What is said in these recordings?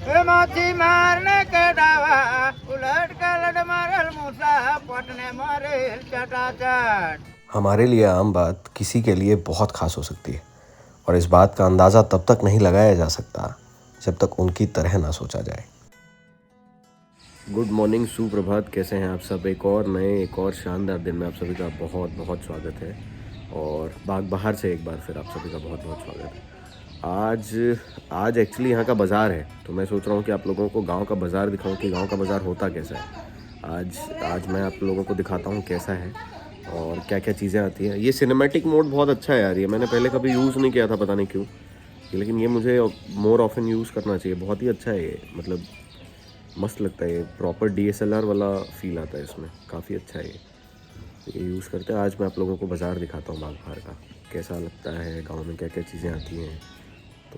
माछी मारने के डावा उलट कर लड़ मारल मूसा पटने मारे चटाचट। हमारे लिए आम बात किसी के लिए बहुत खास हो सकती है और इस बात का अंदाज़ा तब तक नहीं लगाया जा सकता जब तक उनकी तरह ना सोचा जाए। गुड मॉर्निंग, सुप्रभात, कैसे हैं आप सब। एक और शानदार दिन में आप सभी का बहुत बहुत स्वागत है और बाहर से एक बार फिर आप सभी का बहुत बहुत स्वागत है। आज एक्चुअली यहाँ का बाज़ार है, तो मैं सोच रहा हूँ कि आप लोगों को गांव का बाज़ार दिखाऊँ कि गांव का बाज़ार होता कैसा है। आज मैं आप लोगों को दिखाता हूँ कैसा है और क्या क्या चीज़ें आती हैं। ये सिनेमैटिक मोड बहुत अच्छा है यार, ये मैंने पहले कभी यूज़ नहीं किया था, पता नहीं क्यों, लेकिन ये मुझे मोर ऑफन यूज़ करना चाहिए। बहुत ही अच्छा है ये, मतलब मस्त लगता है। ये प्रॉपर DSLR वाला फील आता है इसमें, काफ़ी अच्छा है ये यूज़ करते हैं। आज मैं आप लोगों को बाज़ार दिखाता हूँ बागबाहर का, कैसा लगता है, गांव में क्या क्या चीज़ें आती हैं। तो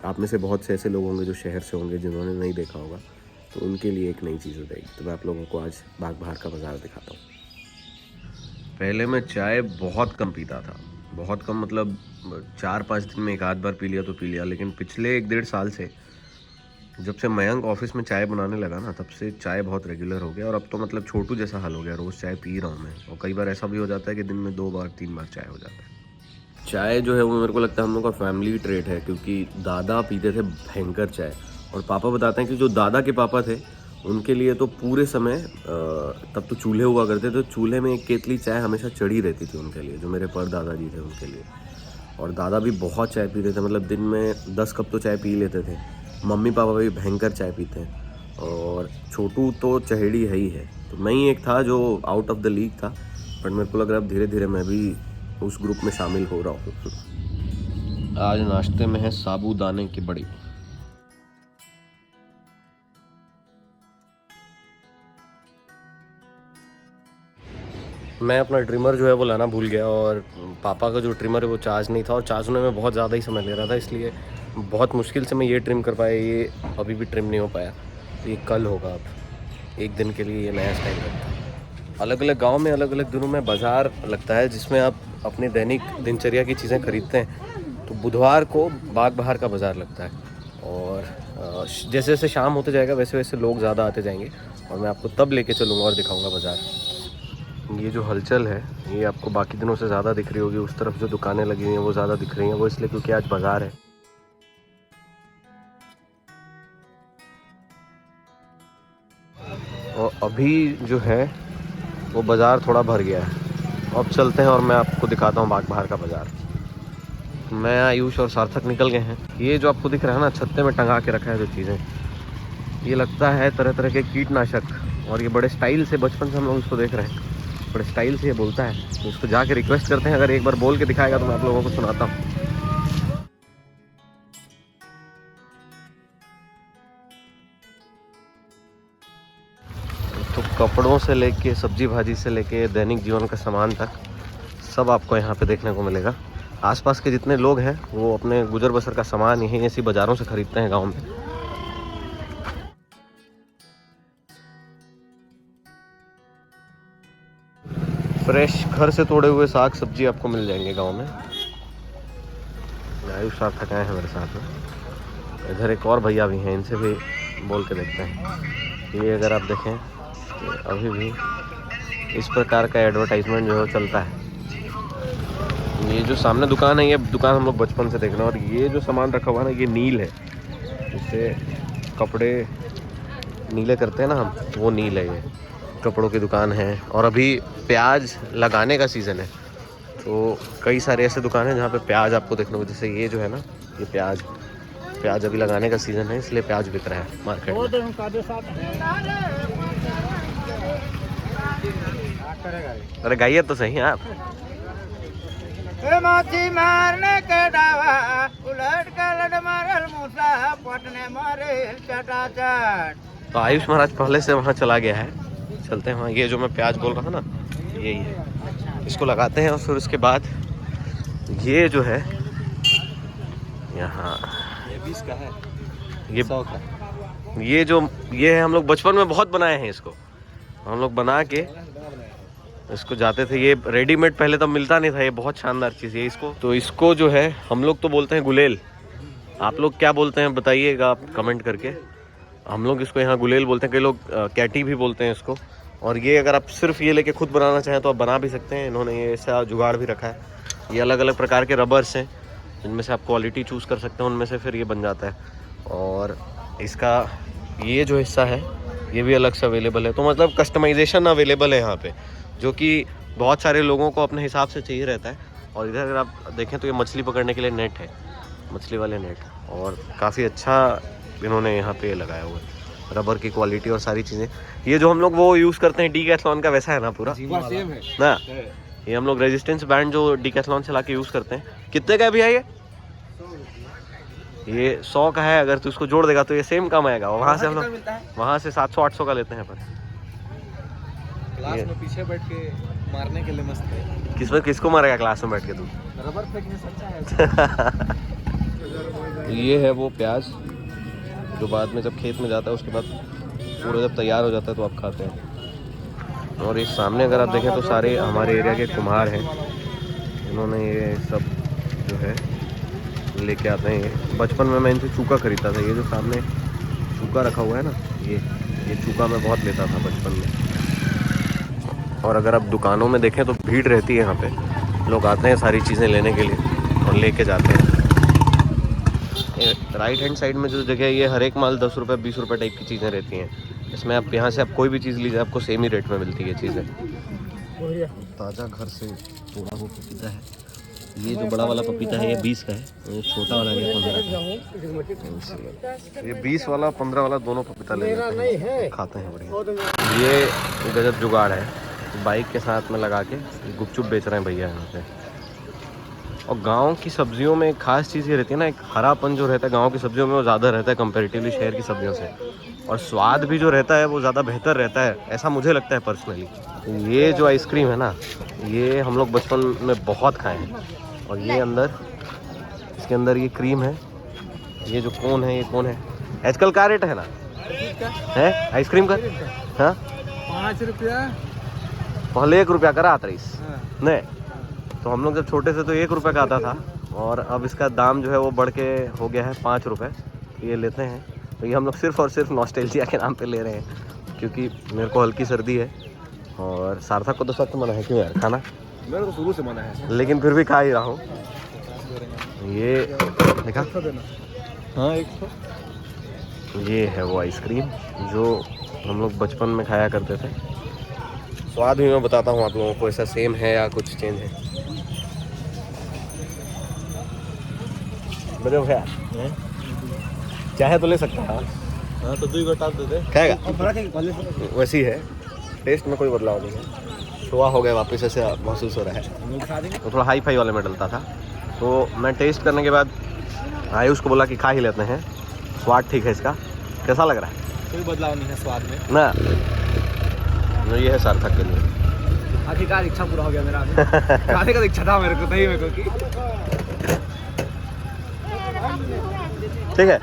आप में से बहुत से ऐसे लोग होंगे जो शहर से होंगे, जिन्होंने नहीं देखा होगा, तो उनके लिए एक नई चीज़ हो जाएगी। तो मैं आप लोगों को आज बागबाहर का बाज़ार दिखाता हूँ। पहले मैं चाय बहुत कम पीता था, बहुत कम, मतलब 4-5 दिन में एक आध बार पी लिया तो पी लिया। लेकिन पिछले 1-1.5 साल से जब से मयंक ऑफिस में चाय बनाने लगा ना, तब से चाय बहुत रेगुलर हो गया और अब तो मतलब छोटू जैसा हाल हो गया। रोज़ चाय पी रहा हूँ मैं, और कई बार ऐसा भी हो जाता है कि दिन में 2 बार 3 बार चाय हो जाता है। चाय जो है वो मेरे को लगता है हम लोग का फैमिली ट्रेट है, क्योंकि दादा पीते थे भयंकर चाय, और पापा बताते हैं कि जो दादा के पापा थे उनके लिए तो पूरे समय तब तो चूल्हे हुआ करते थे, तो चूल्हे में एक केतली चाय हमेशा चढ़ी रहती थी उनके लिए, जो मेरे परदादाजी थे उनके लिए। और दादा भी बहुत चाय पीते थे, मतलब दिन में 10 कप तो चाय पी लेते थे। मम्मी पापा भी भयंकर चाय पीते हैं, और छोटू तो चहेड़ी है ही है। तो मैं ही एक था जो आउट ऑफ द लीग था, बट मेरे को लग रहा है अब धीरे धीरे मैं भी उस ग्रुप में शामिल हो रहा हूँ। आज नाश्ते में है साबूदाने की बड़ी। मैं अपना ट्रिमर जो है वो लाना भूल गया, और पापा का जो ट्रिमर है वो चार्ज नहीं था, और चार्ज होने में बहुत ज़्यादा ही समय ले रहा था, इसलिए बहुत मुश्किल से मैं ये ट्रिम कर पाया। ये अभी भी ट्रिम नहीं हो पाया, तो ये कल होगा। अब एक दिन के लिए ये नया स्टाइल लगता है। अलग अलग गांव में अलग अलग दिनों में बाज़ार लगता है, जिसमें आप अपनी दैनिक दिनचर्या की चीज़ें खरीदते हैं। तो बुधवार को बागबाहर का बाज़ार लगता है, और जैसे जैसे शाम होते जाएगा वैसे वैसे लोग ज़्यादा आते जाएंगे, और मैं आपको तब लेके चलूँगा और दिखाऊँगा बाज़ार। ये जो हलचल है ये आपको बाकी दिनों से ज़्यादा दिख रही होगी। उस तरफ जो दुकानें लगी हुई हैं वो ज़्यादा दिख रही हैं, वो इसलिए क्योंकि आज बाज़ार है। और अभी जो है वो बाज़ार थोड़ा भर गया है। अब चलते हैं और मैं आपको दिखाता हूँ बागबाहर का बाज़ार। मैं, आयुष और सार्थक निकल गए हैं। ये जो आपको दिख रहा है ना, छत्ते में टंगा के रखा है जो चीज़ें, ये लगता है तरह तरह के कीटनाशक, और ये बड़े स्टाइल से, बचपन से हम लोग इसको देख रहे हैं, बड़े स्टाइल से ये बोलता है। तो इसको जाके रिक्वेस्ट करते हैं, अगर एक बार बोल के दिखाएगा तो मैं आप लोगों को सुनाता हूँ। तो कपड़ों से लेके सब्जी भाजी से लेके दैनिक जीवन का सामान तक सब आपको यहाँ पे देखने को मिलेगा। आसपास के जितने लोग हैं वो अपने गुजर बसर का सामान यहीं ऐसी बाज़ारों से खरीदते हैं गांव में। फ्रेश घर से तोड़े हुए साग सब्जी आपको मिल जाएंगे गांव में। आयुष सार्थक आए हैं मेरे साथ में। इधर एक और भैया भी हैं, इनसे भी बोल के देखते हैं। ये अगर आप देखें तो अभी भी इस प्रकार का एडवर्टाइजमेंट जो है चलता है। ये जो सामने दुकान है, ये दुकान हम लोग बचपन से देख रहे हैं, और ये जो सामान रखा हुआ है ना, ये नील है, जिससे कपड़े नीले करते हैं ना हम, वो नील है। ये कपड़ों की दुकान है, और अभी प्याज लगाने का सीज़न है, तो कई सारे ऐसे दुकान हैं जहाँ पे प्याज आपको देखने को, जैसे ये जो है ना, ये प्याज अभी लगाने का सीज़न है, इसलिए प्याज बिक रहा है मार्केट में। अरे गाइए तो सही आप। माछी मारने के डावा उलट कर लड़ मारल मूसा पटने मारे चटाचट। तो आयुष महाराज पहले से वहाँ चला गया है, चलते हैं वहाँ। ये जो मैं प्याज बोल रहा था ना, यही है, इसको लगाते हैं, और फिर उसके बाद ये जो है यहाँ, ये 20 का है, ये 100 का। ये है, हम लोग बचपन में बहुत बनाए हैं इसको। हम लोग बना के इसको जाते थे। ये रेडीमेड पहले तब मिलता नहीं था, ये बहुत शानदार चीज़ है। इसको जो है हम लोग तो बोलते हैं गुलेल, आप लोग क्या बोलते हैं बताइएगा आप कमेंट करके। हम लोग इसको यहाँ गुलेल बोलते हैं, कई लोग कैटी भी बोलते हैं इसको। और ये अगर आप सिर्फ ये लेके खुद बनाना चाहें तो आप बना भी सकते हैं। इन्होंने ये ऐसा जुगाड़ भी रखा है। ये अलग अलग प्रकार के रबर्स हैं जिनमें से आप क्वालिटी चूज़ कर सकते हैं, उनमें से फिर ये बन जाता है। और इसका ये जो हिस्सा है ये भी अलग से अवेलेबल है। तो मतलब कस्टमाइजेशन अवेलेबल है यहाँ पे, जो कि बहुत सारे लोगों को अपने हिसाब से चाहिए रहता है। और इधर अगर आप देखें तो ये मछली पकड़ने के लिए नेट है, मछली वाले नेट, और काफ़ी अच्छा इन्होंने यहाँ पे लगाया हुआ है। रबर की क्वालिटी और सारी चीज़ें, ये जो हम लोग वो यूज़ करते हैं डीकैथलॉन का वैसा है ना पूरा सेम है ना। ये हम लोग रेजिस्टेंस बैंड जो डीकैथलॉन से ला के यूज़ करते हैं। कितने का है भैया ये 100 का है। अगर तू इसको जोड़ देगा तो ये सेम कम आएगा। वहाँ से हम लोग वहाँ से 700-800 का लेते हैं। पर क्लास में पीछे बैठ के मारने के लिए मस्त है। किसको मारेगा क्लास में बैठ के तू? रबर फेंकने से अच्छा है। ये है वो प्याज जो बाद में जब खेत में जाता है उसके बाद पूरा जब तैयार हो जाता है तो आप खाते हैं। और इस सामने अगर आप देखें तो सारे हमारे एरिया के कुम्हार हैं। इन्होंने ये सब जो है लेके आते हैं। बचपन में मैं इनसे चूका खरीदता था। ये जो सामने चूका रखा हुआ है ना, ये चूका मैं बहुत लेता था बचपन में। और अगर आप दुकानों में देखें तो भीड़ रहती है यहाँ पे। लोग आते हैं सारी चीज़ें लेने के लिए और लेके जाते हैं। राइट हैंड साइड में जो जगह है ये हर एक माल 10 रुपये 20 रुपये टाइप की चीज़ें रहती हैं। इसमें आप यहाँ से आप कोई भी चीज़ लीजिए आपको सेम ही रेट में मिलती है चीज़ें। ताज़ा घर से तोड़ा हुआ पपीता है। ये जो बड़ा वाला पपीता है ये 20 का है। ये छोटा वाला है 15 का। ये 20 वाला 15 वाला दोनों पपीता ले लेते हैं, खाते हैं बढ़िया। ये गजब जुगाड़ है, बाइक के साथ में लगा के गुपचुप बेच रहे हैं भैया यहाँ पे। और गांव की सब्जियों में एक खास चीज़ ये रहती है ना, एक हरापन जो रहता है गांव की सब्जियों में वो ज़्यादा रहता है कंपैरेटिवली शहर की सब्जियों से। और स्वाद भी जो रहता है वो ज़्यादा बेहतर रहता है, ऐसा मुझे लगता है पर्सनली। ये जो आइसक्रीम है ना, ये हम लोग बचपन में बहुत खाए हैं। और ये अंदर, इसके अंदर ये क्रीम है। ये जो कोन है, ये कोन है। आजकल क्या रेट है ना है आइसक्रीम का? हाँ 5 रुपया पहले 1 रुपया करा आता इस नहीं। तो हम लोग जब छोटे से तो 1 रुपये का आता था, और अब इसका दाम जो है वो बढ़ के हो गया है 5 रुपये। ये लेते हैं तो ये हम लोग सिर्फ़ और सिर्फ नॉस्टैल्जिया के नाम पे ले रहे हैं, क्योंकि मेरे को हल्की सर्दी है। और सार्थक को तो सख्त मना है क्यों यार खाना? मेरे को शुरू से मना है, लेकिन फिर भी खा ही रहा हूँ। ये देखा, हाँ 100। ये है वो आइसक्रीम जो हम लोग बचपन में खाया करते थे। स्वाद भी मैं बताता हूँ आप लोगों को, ऐसा सेम है या कुछ चेंज है। बड़े भैया चाहे तो ले सकता है। हाँ तो 2 घटा दे दे, खाएगा वैसी है, टेस्ट में कोई बदलाव नहीं है। शुआ हो गया वापस, ऐसे महसूस हो रहा है। तो थोड़ा हाई फाई वाले में डलता था, तो मैं टेस्ट करने के बाद आयुष को बोला कि खा ही लेते हैं, स्वाद ठीक है इसका। कैसा लग रहा है? कोई बदलाव नहीं है स्वाद में ना। ये है सार्थक के लिए। आखिरकार इच्छा पूरा हो गया मेरा। खाने का इच्छा था मेरे को, नहीं मेरे को ठीक है।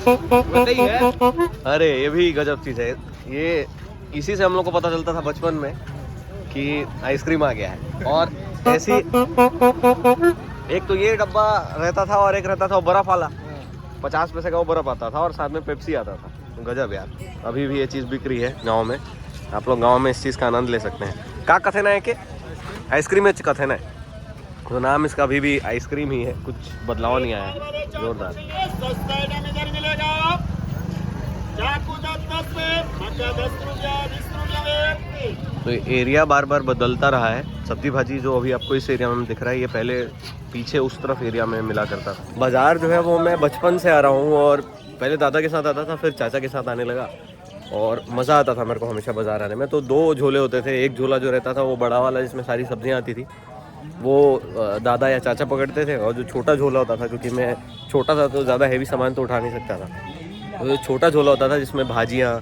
बताइए है। अरे ये भी गजब चीज़ है। ये इसी से हम लोग को पता चलता था बचपन में कि आइसक्रीम आ गया है। और ऐसी एक तो ये डब्बा रहता था और एक रहता था वो बर्फ़ वाला, 50 पैसे का वो बर्फ़ आता था और साथ में पेप्सी आता था। गजब यार, अभी भी ये चीज़ बिक रही है गाँव में। आप लोग गांव में इस चीज़ का आनंद ले सकते हैं। क्या कथन है कि आइसक्रीम में कथन है, तो नाम इसका अभी भी आइसक्रीम ही है, कुछ बदलाव नहीं आया है। जोरदार। तो एरिया बार बार बदलता रहा है। सब्जी भाजी जो अभी आपको इस एरिया में दिख रहा है, ये पहले पीछे उस तरफ एरिया में मिला करता था। बाज़ार जो है वो मैं बचपन से आ रहा हूँ, और पहले दादा के साथ आता था, फिर चाचा के साथ आने लगा, और मज़ा आता था मेरे को हमेशा बाज़ार आने में। तो 2 झोले होते थे। एक झोला जो रहता था वो बड़ा वाला जिसमें सारी सब्जियां आती थी, वो दादा या चाचा पकड़ते थे। और जो छोटा झोला होता था, क्योंकि मैं छोटा था तो ज़्यादा हैवी सामान तो उठा नहीं सकता था, तो जो छोटा झोला होता था जिसमें भाजियाँ,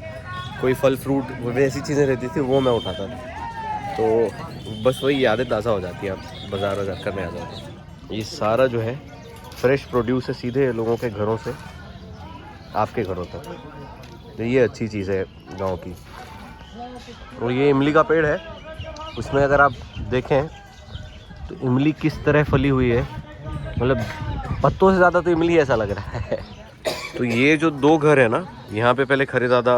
कोई फल फ्रूट वैसी चीज़ें रहती थी, वो मैं उठाता था। तो बस वही यादें ताज़ा हो जाती है आप बाज़ार करने आ जाते। ये सारा जो है फ्रेश प्रोड्यूस है, सीधे लोगों के घरों से आपके घरों तक। तो ये अच्छी चीज़ है गांव की। और ये इमली का पेड़ है, उसमें अगर आप देखें तो इमली किस तरह फली हुई है, मतलब पत्तों से ज़्यादा तो इमली ऐसा लग रहा है। तो ये जो 2 घर है ना, यहाँ पे पहले खरीदादा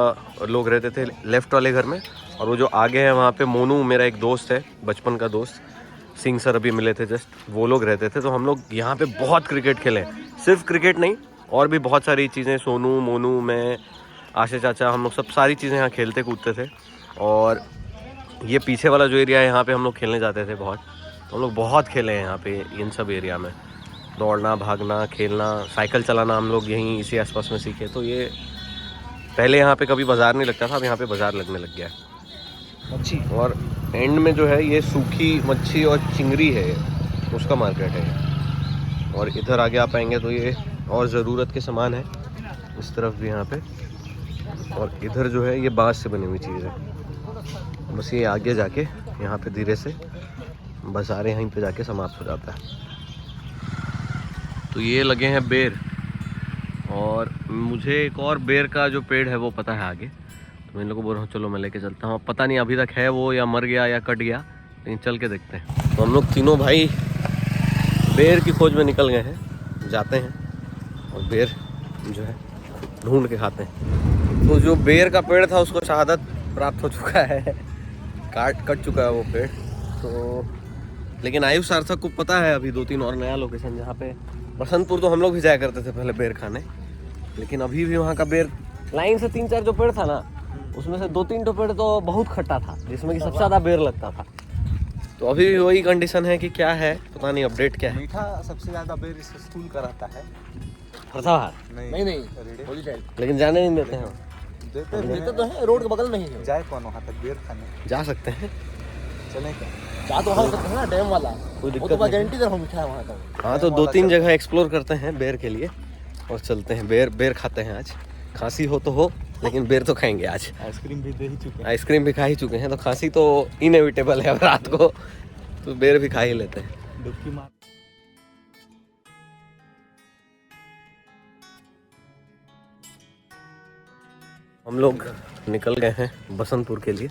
लोग रहते थे लेफ्ट वाले घर में, और वो जो आगे है वहाँ पे मोनू, मेरा एक दोस्त है, बचपन का दोस्त, सिंह सर अभी मिले थे जस्ट, वो लोग रहते थे। तो हम लोग यहाँ पे बहुत क्रिकेट खेले हैं, सिर्फ क्रिकेट नहीं और भी बहुत सारी चीज़ें, सोनू, मोनू, मैं, आशा चाचा, हम लोग सब सारी चीज़ें यहाँ खेलते कूदते थे। और ये पीछे वाला जो एरिया है यहाँ पे हम लोग खेलने जाते थे बहुत, हम लोग बहुत खेले हैं यहाँ पे इन सब एरिया में, दौड़ना, भागना, खेलना, साइकिल चलाना हम लोग यहीं इसी आसपास में सीखे। तो ये पहले यहाँ पे कभी बाज़ार नहीं लगता था, अब यहाँ पे बाज़ार लगने लग गया है मच्छी। और एंड में जो है ये सूखी मच्छी और चिंगरी है, उसका मार्केट है। और इधर आगे आप आएंगे तो ये और ज़रूरत के सामान है इस तरफ भी यहाँ पे। और इधर जो है ये बाँस से बनी हुई चीज़ है। बस ये आगे जाके यहाँ पे धीरे से बाज़ार यहीं पे जाके समाप्त हो जाता है। तो ये लगे हैं बेर, और मुझे एक और बेर का जो पेड़ है वो पता है आगे, तो मैं इन लोगों को बोल रहा हूँ चलो मैं लेके चलता हूँ। पता नहीं अभी तक है वो या मर गया या कट गया, लेकिन चल के देखते हैं। तो हम लोग तीनों भाई बेर की खोज में निकल गए हैं, जाते हैं और बेर जो है ढूंढ के खाते हैं। तो जो बेर का पेड़ था उसको शहादत प्राप्त हो चुका है, कट चुका है वो पेड़। तो लेकिन आयुष सार्थक को पता है अभी 2-3 और नया लोकेशन, जहाँ पे बसंतपुर तो हम लोग भी जाया करते थे पहले बेर खाने, लेकिन अभी भी वहाँ का बेर लाइन से 3-4 जो पेड़ था ना, उसमें से 2-3 पेड़ तो बहुत खट्टा था, जिसमें कि सबसे ज़्यादा बेर लगता था। तो अभी भी वही कंडीशन है कि क्या है पता नहीं, अपडेट क्या है। मीठा सबसे ज़्यादा बेर इस स्कूल का रहता है। नहीं लेकिन जाने नहीं देते हैं, देते तो है, रोड के बगल में ही है। जाए कौन वहाँ तक बेर खाने? जा सकते हैं, चलें क्या? जा तो वहाँ सकते हैं ना, डैम वाला, कोई वो तो दिक्कत नहीं। गारंटी दे रहा हूँ मीठा है वहाँ का। हाँ तो 2-3 जगह एक्सप्लोर करते हैं बेर के लिए और चलते हैं। बेर खाते हैं आज, खांसी हो तो हो, लेकिन बेर तो खाएंगे आज। आइसक्रीम भी दे ही चुके हैं। आइसक्रीम भी खा ही चुके हैं, तो खांसी तो इनएविटेबल है अब रात को, तो बेर भी खा ही लेते हैं। डुबकी मार। हम लोग निकल गए हैं बसंतपुर के लिए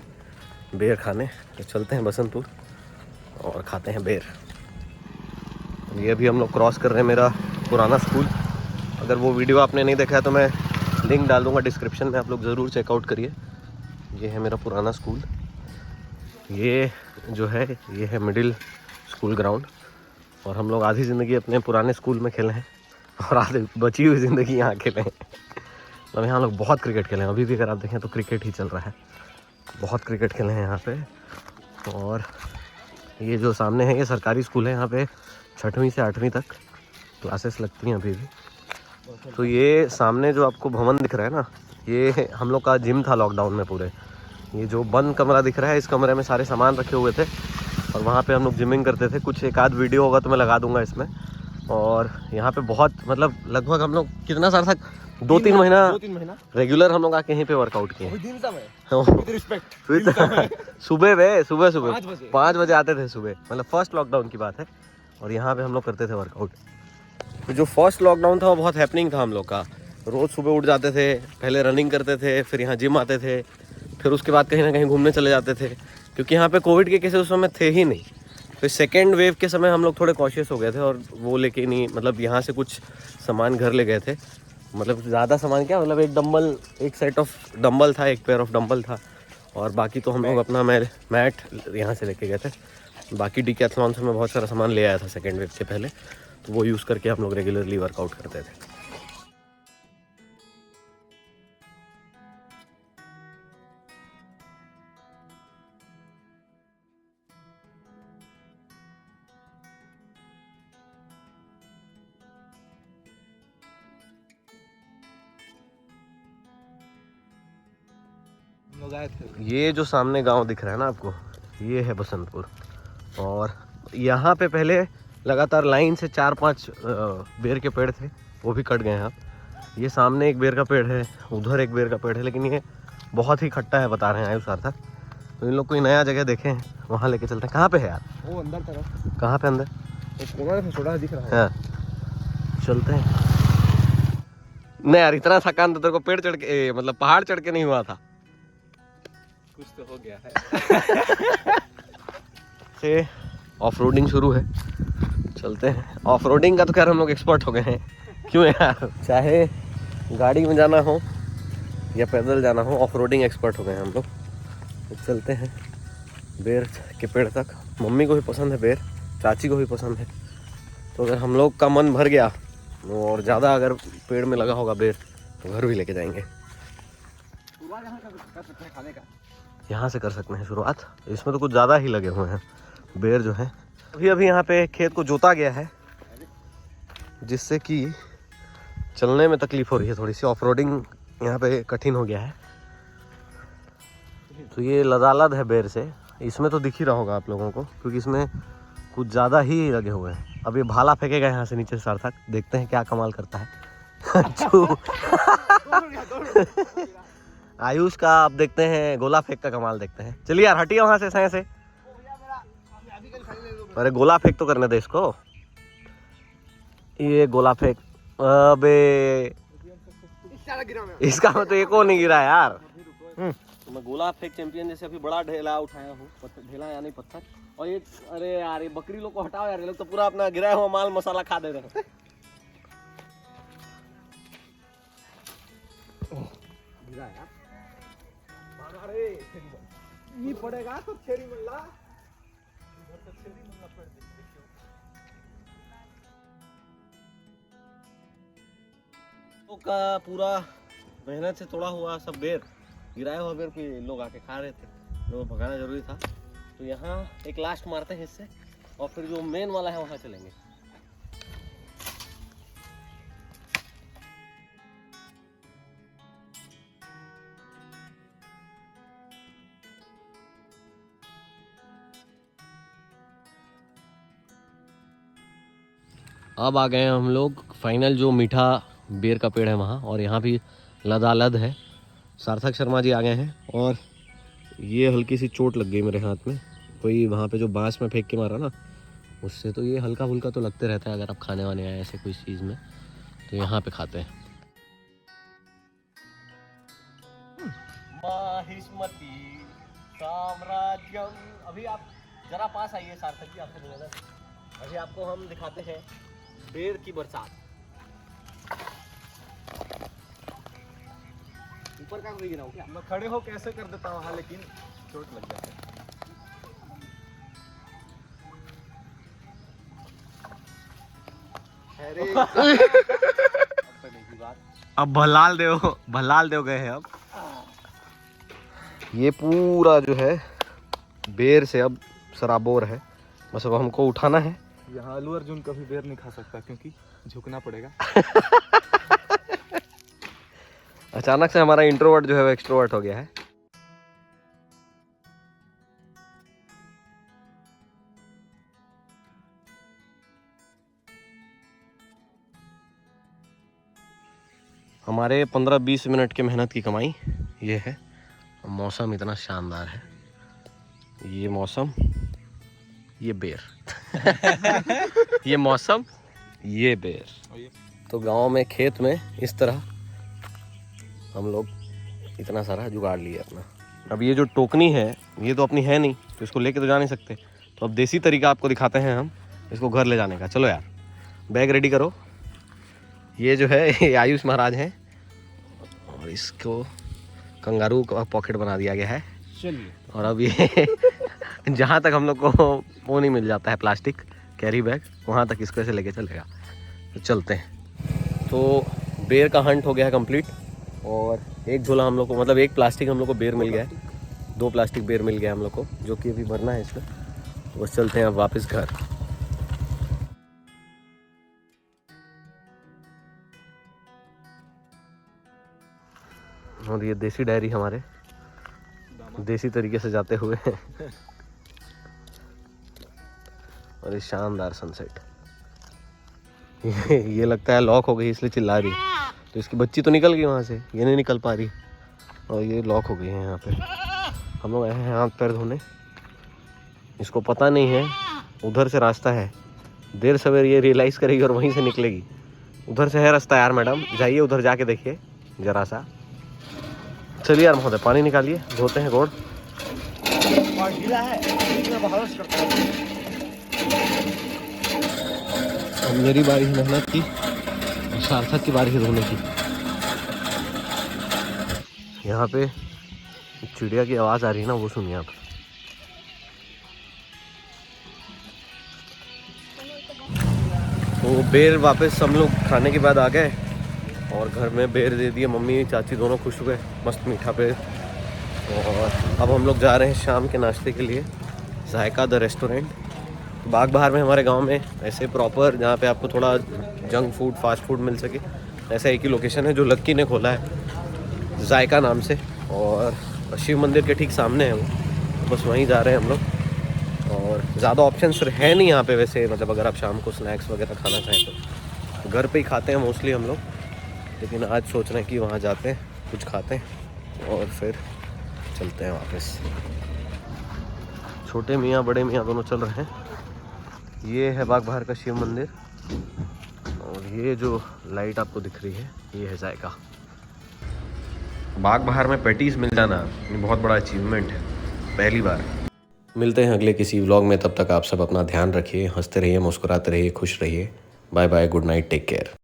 बेर खाने, तो चलते हैं बसंतपुर और खाते हैं बेर। ये अभी हम लोग क्रॉस कर रहे हैं मेरा पुराना स्कूल। अगर वो वीडियो आपने नहीं देखा है तो मैं लिंक डाल दूँगा डिस्क्रिप्शन में, आप लोग ज़रूर चेकआउट करिए। ये है मेरा पुराना स्कूल, ये जो है ये है मिडिल स्कूल ग्राउंड, और हम लोग आधी ज़िंदगी अपने पुराने स्कूल में खेले हैं और आधी बची हुई ज़िंदगी यहाँ खेले हैं। मतलब यहाँ लोग बहुत क्रिकेट खेले हैं, अभी भी अगर आप देखें तो क्रिकेट ही चल रहा है, बहुत क्रिकेट खेले हैं यहाँ पे। और ये जो सामने है ये सरकारी स्कूल है, यहाँ पे 6वीं से 8वीं तक क्लासेस लगती हैं अभी भी। तो ये सामने जो आपको भवन दिख रहा है ना, ये हम लोग का जिम था लॉकडाउन में पूरे। ये जो बंद कमरा दिख रहा है, इस कमरे में सारे सामान रखे हुए थे और वहाँ पे हम लोग जिमिंग करते थे। कुछ एक आध वीडियो होगा तो मैं लगा दूंगा इसमें। और यहाँ पे बहुत मतलब लगभग हम लोग कितना साल तक 2-3 महीना रेगुलर हम लोग आके यहीं पे वर्कआउट किए। सुबह 5 बजे आते थे सुबह, मतलब फर्स्ट लॉकडाउन की बात है, और यहाँ पे हम लोग करते थे वर्कआउट। तो जो फर्स्ट लॉकडाउन था वो बहुत हैपनिंग था हम लोग का। रोज़ सुबह उठ जाते थे, पहले रनिंग करते थे, फिर यहाँ जिम आते थे, फिर उसके बाद कहीं ना कहीं घूमने चले जाते थे, क्योंकि यहाँ पे कोविड के केसेस उस समय थे ही नहीं। फिर सेकेंड वेव के समय हम लोग थोड़े कॉशियस हो गए थे और वो लेके नहीं, मतलब यहाँ से कुछ सामान घर ले गए थे। मतलब ज़्यादा सामान क्या, मतलब एक सेट ऑफ डंबल था, एक पेयर ऑफ डंबल था, और बाकी तो हम लोग अपना मैट यहाँ से लेके गए थे। बाकी डिकैथलॉन से मैं बहुत सारा सामान ले आया था सेकेंड वेव से पहले, तो वो यूज़ करके हम लोग रेगुलरली वर्कआउट करते थे। ये जो सामने गांव दिख रहा है ना आपको, ये है बसंतपुर। और यहाँ पे पहले लगातार लाइन से 4-5 बेर के पेड़ थे, वो भी कट गए हैं। अब ये सामने एक बेर का पेड़ है, उधर एक बेर का पेड़ है, लेकिन ये बहुत ही खट्टा है बता रहे हैं आयुष सार्थक। तो इन लोग कोई नया जगह देखें, वहाँ लेके चलते हैं। कहाँ पे है यार? वो अंदर तरफ। कहाँ पे अंदर? थोड़ा दिख रहा है। हाँ चलते हैं। नहीं यार, इतना थकान तो तेरे को पेड़ चढ़ के मतलब पहाड़ चढ़ के नहीं हुआ था। कुछ तो हो गया है। से ऑफ रोडिंग शुरू है, चलते हैं। ऑफ रोडिंग का तो खैर हम लोग एक्सपर्ट हो गए हैं, क्यों यार, चाहे गाड़ी में जाना हो या पैदल जाना हो, ऑफ रोडिंग एक्सपर्ट हो गए हैं हम लोग। तो चलते हैं बेर के पेड़ तक। मम्मी को भी पसंद है बेर, चाची को भी पसंद है। तो अगर हम लोग का मन भर गया और ज़्यादा अगर पेड़ में लगा होगा बेर तो घर भी लेके जाएंगे। यहाँ से कर सकते हैं शुरुआत। इसमें तो कुछ ज़्यादा ही लगे हुए हैं बेर जो है। अभी यहाँ पे खेत को जोता गया है, जिससे कि चलने में तकलीफ हो रही है थोड़ी सी। ऑफ रोडिंग यहाँ पे कठिन हो गया है। तो ये लदालद है बेर से। इसमें तो दिख ही रहा होगा आप लोगों को, क्योंकि इसमें कुछ ज़्यादा ही लगे हुए हैं। अब ये भाला फेंकेगा यहाँ से नीचे सार्थक, देखते हैं क्या कमाल करता है। आयुष का आप देखते हैं गोला फेंक का कमाल देखते हैं। चलिए यार हटिए वहाँ से सही से। अरे गोला फेंक तो करने दे इसको। ये गोला फेंक, अबे इसका में तो एक और नहीं गिरा यार। तो मैं गोला फेंक चैंपियन जैसे अभी बड़ा ढेला उठाया हूँ, ढेला यानी पत्थर। और ये अरे यार ये बकरी लोग को हटाओ यार, ये लोग तो पूरा अपना गिराया हुआ माल मसाला खा दे रहे हैं। गिरा यार, अरे ये पड़ेगा तो छेरी मल्ला। का पूरा मेहनत से तोड़ा हुआ सब बेर, गिराया हुआ बेर पे लोग आके खा रहे थे, तो भगाना जरूरी था। तो यहाँ एक लास्ट मारते हैं इससे, और फिर जो मेन वाला है वहाँ चलेंगे। अब आ गए हम लोग फाइनल जो मीठा बेर का पेड़ है वहाँ, और यहाँ भी लदालद है। सार्थक शर्मा जी आ गए हैं, और ये हल्की सी चोट लग गई मेरे हाथ में, कोई वहाँ पे जो बांस में फेंक के मारा ना उससे। तो ये हल्का फुल्का तो लगते रहता है अगर आप खाने वाने आए ऐसे कोई चीज़ में, तो यहाँ पे खाते हैं। माहिष्मती साम्राज्यम। अभी आप जरा पास आइए सार्थक जी, आपसे निवेदन। अभी आपको हम दिखाते हैं बेर की बरसात। ऊपर का कोई गिरा हो क्या? मैं खड़े हो कैसे कर देता हूँ, लेकिन चोट लग जाता है। अब भलाल देव गए हैं। अब ये पूरा जो है बेर से अब सराबोर है, बस अब हमको उठाना है। यहाँ अल्लू अर्जुन कभी बेर नहीं खा सकता क्योंकि झुकना पड़ेगा। अचानक से हमारा इंट्रोवर्ट जो है वो एक्सट्रोवर्ट हो गया है। हमारे 15-20 मिनट के मेहनत की कमाई ये है। मौसम इतना शानदार है, ये मौसम, ये बेर। ये मौसम, ये बेर। तो गांव में खेत में इस तरह हम लोग इतना सारा जुगाड़ लिए अपना। अब ये जो टोकनी है ये तो अपनी है नहीं, तो इसको लेके तो जा नहीं सकते। तो अब देसी तरीका आपको दिखाते हैं हम इसको घर ले जाने का। चलो यार बैग रेडी करो। ये जो है ये आयुष महाराज हैं, और इसको कंगारू का पॉकेट बना दिया गया है। चलिए, और अब ये जहाँ तक हम लोग को वो नहीं मिल जाता है प्लास्टिक कैरी बैग, वहाँ तक इसको ऐसे लेके चलेगा। तो चलते हैं। तो बेर का हंट हो गया है कंप्लीट, और एक झोला हम लोग को, मतलब एक प्लास्टिक हम लोग को बेर मिल गया है। 2 प्लास्टिक बेर मिल गया हम लोग को, जो कि अभी भरना है इसमें। तो बस चलते हैं अब वापस घर। और ये देसी डायरी हमारे देसी तरीके से जाते हुए और ये शानदार सनसेट। ये लगता है लॉक हो गई इसलिए चिल्ला रही है। तो इसकी बच्ची तो निकल गई वहाँ से, ये नहीं निकल पा रही, और ये लॉक हो गई है यहाँ पे। हम लोग आए हैं हाथ पैर धोने। इसको पता नहीं है उधर से रास्ता है, देर सवेर ये रियलाइज़ करेगी और वहीं से निकलेगी। उधर से है रास्ता यार मैडम, जाइए उधर जाके देखिए जरा सा। चलिए यार महोदय पानी निकालिए, धोते हैं रोड। अब मेरी बारी है मेहनत की, सार्थक की बारी है धोने की। यहाँ पे चिड़िया की आवाज़ आ रही है ना, वो सुनिए आप। तो बेर वापस हम लोग खाने के बाद आ गए और घर में बेर दे दिए, मम्मी चाची दोनों खुश हुए, मस्त मीठा बेर। और अब हम लोग जा रहे हैं शाम के नाश्ते के लिए जायका द रेस्टोरेंट। बाग बहार में हमारे गांव में ऐसे प्रॉपर जहाँ पे आपको थोड़ा जंक फूड फास्ट फूड मिल सके, ऐसा एक ही लोकेशन है जो लक्की ने खोला है जायका नाम से, और शिव मंदिर के ठीक सामने है वो। तो बस वहीं जा रहे हैं हम लोग। और ज़्यादा ऑप्शंस है नहीं यहाँ पे वैसे, मतलब अगर आप शाम को स्नैक्स वगैरह खाना चाहें तो घर पे ही खाते हैं मोस्टली हम लोग, लेकिन आज सोच रहे हैं कि वहाँ जाते हैं, कुछ खाते हैं और फिर चलते हैं वापस। छोटे मियाँ बड़े मियाँ दोनों चल रहे हैं। ये है बाग बहार का शिव मंदिर और ये जो लाइट आपको दिख रही है ये है जायका। बाग बहार में पैटीज मिल जाना ये बहुत बड़ा अचीवमेंट है, पहली बार। मिलते हैं अगले किसी व्लॉग में, तब तक आप सब अपना ध्यान रखिए, हंसते रहिए, मुस्कुराते रहिए, खुश रहिए। Bye bye, good night, take care.